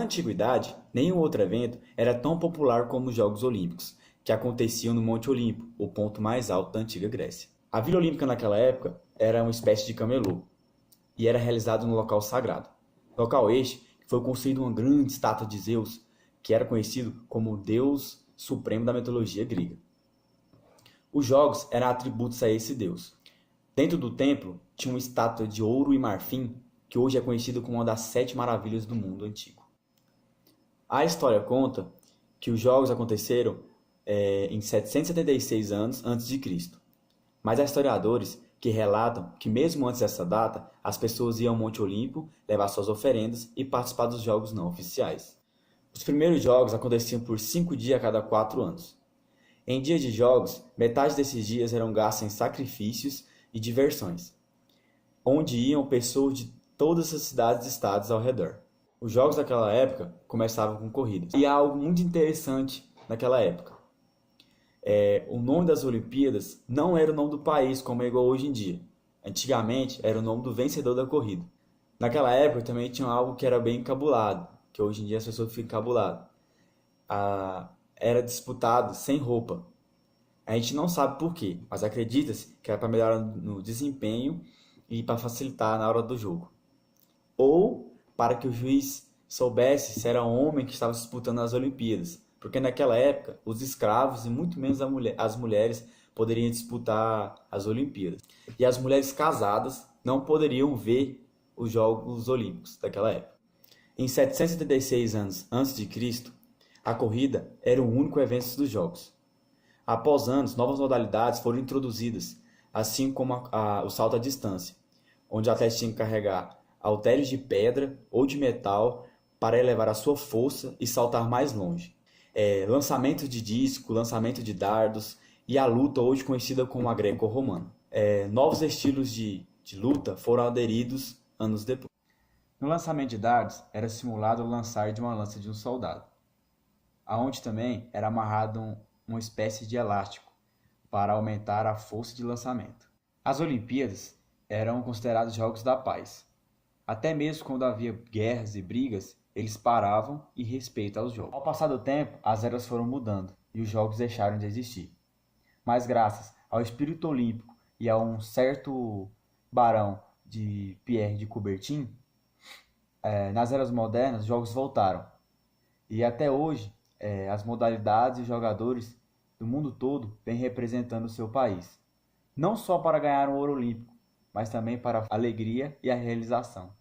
antiguidade, nenhum outro evento era tão popular como os Jogos Olímpicos, que aconteciam no Monte Olimpo, o ponto mais alto da antiga Grécia. A Vila Olímpica naquela época era uma espécie de camelô e era realizado no local sagrado. Local este que foi construído uma grande estátua de Zeus, que era conhecido como o deus supremo da mitologia grega. Os jogos eram atributos a esse deus. Dentro do templo tinha uma estátua de ouro e marfim, que hoje é conhecida como uma das 7 maravilhas do mundo antigo. A história conta que os jogos aconteceram em 776 anos antes de Cristo. Mas há historiadores que relatam que mesmo antes dessa data, as pessoas iam ao Monte Olimpo levar suas oferendas e participar dos jogos não oficiais. Os primeiros jogos aconteciam por 5 dias a cada 4 anos. Em dias de jogos, metade desses dias eram gastos em sacrifícios e diversões, onde iam pessoas de todas as cidades e estados ao redor. Os jogos daquela época começavam com corridas. E há algo muito interessante naquela época. O nome das Olimpíadas não era o nome do país, como é igual hoje em dia. Antigamente, era o nome do vencedor da corrida. Naquela época também tinha algo que era bem encabulado, que hoje em dia as pessoas ficam encabuladas. Era disputado sem roupa. A gente não sabe por quê, mas acredita-se que era para melhorar no desempenho e para facilitar na hora do jogo. Ou para que o juiz soubesse se era homem que estava disputando as Olimpíadas. Porque naquela época, os escravos e muito menos as mulheres poderiam disputar as Olimpíadas. E as mulheres casadas não poderiam ver os Jogos Olímpicos daquela época. Em 776 anos antes de Cristo, a corrida era o único evento dos Jogos. Após anos, novas modalidades foram introduzidas, assim como o salto à distância, onde o atleta tinha que carregar halteres de pedra ou de metal para elevar a sua força e saltar mais longe. Lançamento de disco, lançamento de dardos e a luta hoje conhecida como a greco-romana. Novos estilos de luta foram aderidos anos depois. No lançamento de dardos era simulado o lançar de uma lança de um soldado, aonde também era amarrado uma espécie de elástico para aumentar a força de lançamento. As Olimpíadas eram consideradas jogos da paz. Até mesmo quando havia guerras e brigas, eles paravam em respeito aos jogos. Ao passar do tempo, as eras foram mudando e os jogos deixaram de existir. Mas graças ao espírito olímpico e a um certo barão de Pierre de Coubertin, nas eras modernas os jogos voltaram. E até hoje, as modalidades e jogadores do mundo todo vêm representando o seu país. Não só para ganhar um ouro olímpico, mas também para a alegria e a realização.